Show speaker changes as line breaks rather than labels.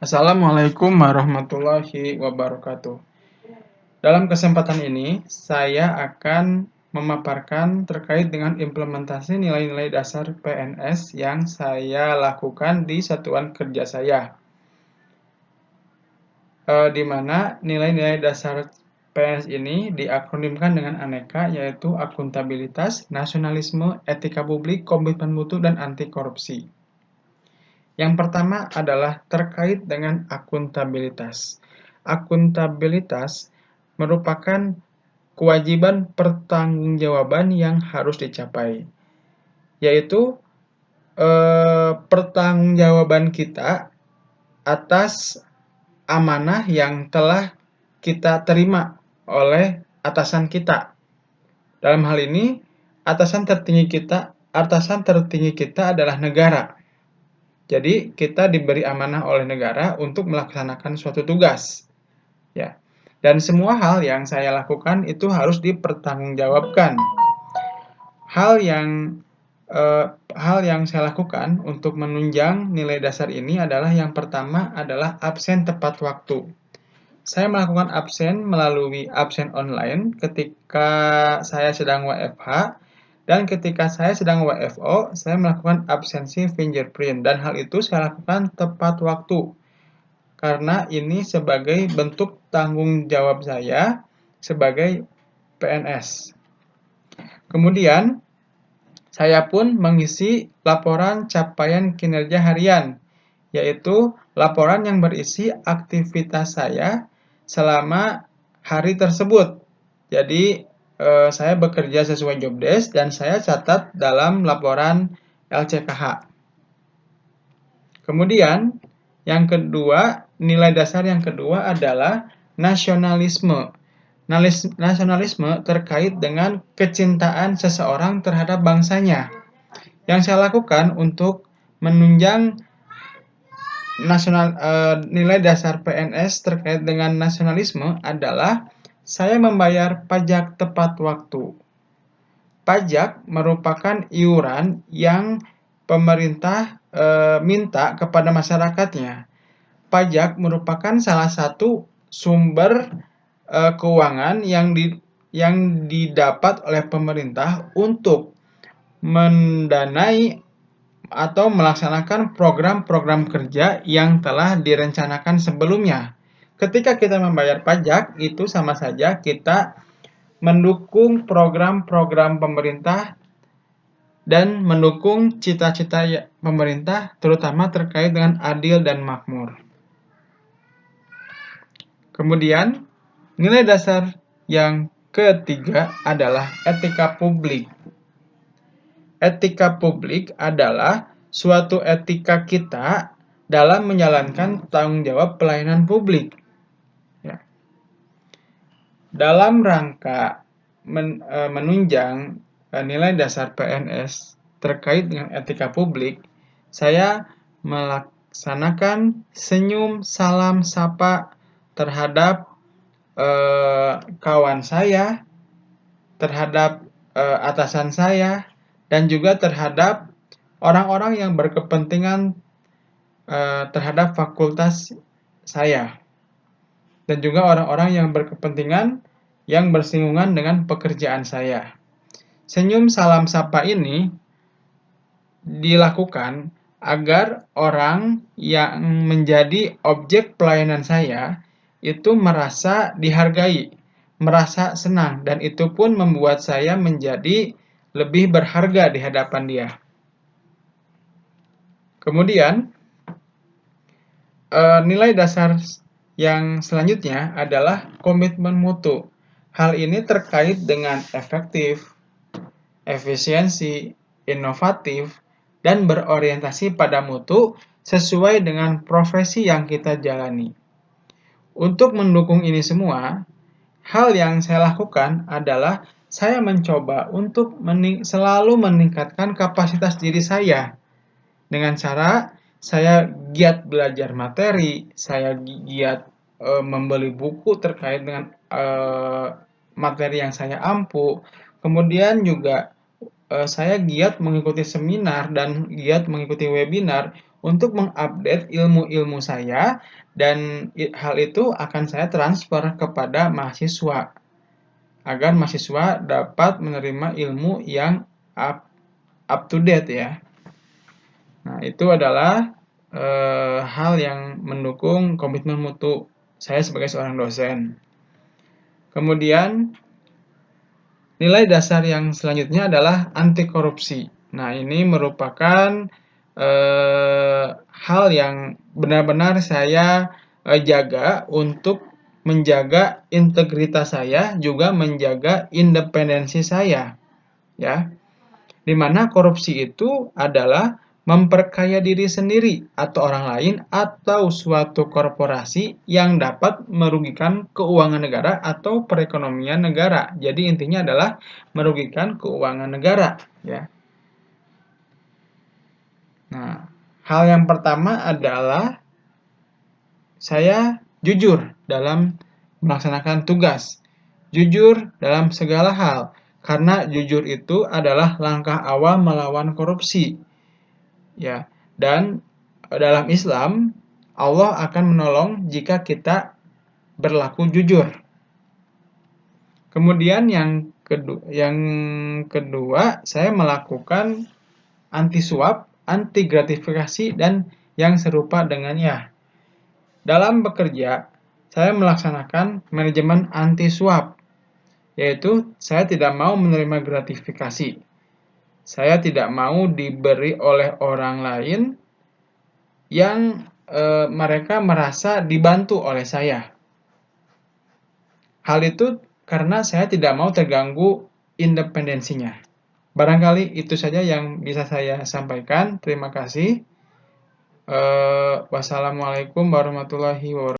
Assalamualaikum warahmatullahi wabarakatuh. Dalam kesempatan ini, saya akan memaparkan terkait dengan implementasi nilai-nilai dasar PNS yang saya lakukan di satuan kerja saya. Di mana nilai-nilai dasar PNS ini diakronimkan dengan aneka, yaitu akuntabilitas, nasionalisme, etika publik, komitmen mutu, dan anti korupsi. Yang pertama adalah terkait dengan akuntabilitas. Akuntabilitas merupakan kewajiban pertanggungjawaban yang harus dicapai, yaitu pertanggungjawaban kita atas amanah yang telah kita terima oleh atasan kita. Dalam hal ini, atasan tertinggi kita adalah negara. Jadi, kita diberi amanah oleh negara untuk melaksanakan suatu tugas. Ya. Dan semua hal yang saya lakukan itu harus dipertanggungjawabkan. Hal yang saya lakukan untuk menunjang nilai dasar ini adalah yang pertama adalah absen tepat waktu. Saya melakukan absen melalui absen online ketika saya sedang WFH. Dan ketika saya sedang WFO, saya melakukan absensi fingerprint, dan hal itu saya lakukan tepat waktu. Karena ini sebagai bentuk tanggung jawab saya sebagai PNS. Kemudian, saya pun mengisi laporan capaian kinerja harian, yaitu laporan yang berisi aktivitas saya selama hari tersebut. Jadi, saya bekerja sesuai job desk dan saya catat dalam laporan LCKH. Kemudian, yang kedua, nilai dasar yang kedua adalah nasionalisme. Nasionalisme terkait dengan kecintaan seseorang terhadap bangsanya. Yang saya lakukan untuk menunjang nilai dasar PNS terkait dengan nasionalisme adalah saya membayar pajak tepat waktu. Pajak merupakan iuran yang pemerintah minta kepada masyarakatnya. Pajak merupakan salah satu sumber keuangan yang didapat oleh pemerintah untuk mendanai atau melaksanakan program-program kerja yang telah direncanakan sebelumnya. Ketika kita membayar pajak, itu sama saja kita mendukung program-program pemerintah dan mendukung cita-cita pemerintah, terutama terkait dengan adil dan makmur. Kemudian, nilai dasar yang ketiga adalah etika publik. Etika publik adalah suatu etika kita dalam menjalankan tanggung jawab pelayanan publik. Ya. Dalam rangka menunjang nilai dasar PNS terkait dengan etika publik, saya melaksanakan senyum salam sapa terhadap kawan saya, terhadap atasan saya, dan juga terhadap orang-orang yang berkepentingan terhadap fakultas saya, dan juga orang-orang yang berkepentingan yang bersinggungan dengan pekerjaan saya. Senyum salam sapa ini dilakukan agar orang yang menjadi objek pelayanan saya itu merasa dihargai, merasa senang, dan itu pun membuat saya menjadi lebih berharga di hadapan dia. Kemudian, nilai dasar yang selanjutnya adalah komitmen mutu. Hal ini terkait dengan efektif, efisiensi, inovatif, dan berorientasi pada mutu sesuai dengan profesi yang kita jalani. Untuk mendukung ini semua, hal yang saya lakukan adalah saya mencoba untuk selalu meningkatkan kapasitas diri saya dengan cara saya giat belajar materi, saya giat membeli buku terkait dengan materi yang saya ampu, kemudian juga saya giat mengikuti seminar dan giat mengikuti webinar untuk mengupdate ilmu-ilmu saya, dan hal itu akan saya transfer kepada mahasiswa, agar mahasiswa dapat menerima ilmu yang up to date ya. Nah, itu adalah hal yang mendukung komitmen mutu saya sebagai seorang dosen. Kemudian, nilai dasar yang selanjutnya adalah anti korupsi. Nah, ini merupakan hal yang benar-benar saya jaga untuk menjaga integritas saya, juga menjaga independensi saya, ya. Di mana korupsi itu adalah memperkaya diri sendiri atau orang lain atau suatu korporasi yang dapat merugikan keuangan negara atau perekonomian negara. Jadi intinya adalah merugikan keuangan negara, ya. Nah, hal yang pertama adalah saya jujur dalam melaksanakan tugas. Jujur dalam segala hal, karena jujur itu adalah langkah awal melawan korupsi. Ya, dan dalam Islam Allah akan menolong jika kita berlaku jujur. Kemudian yang kedua, saya melakukan anti suap, anti gratifikasi, dan yang serupa dengannya. Dalam bekerja, saya melaksanakan manajemen anti suap, yaitu saya tidak mau menerima gratifikasi. Saya tidak mau diberi oleh orang lain yang mereka merasa dibantu oleh saya. Hal itu karena saya tidak mau terganggu independensinya. Barangkali itu saja yang bisa saya sampaikan. Terima kasih. Wassalamualaikum warahmatullahi wabarakatuh.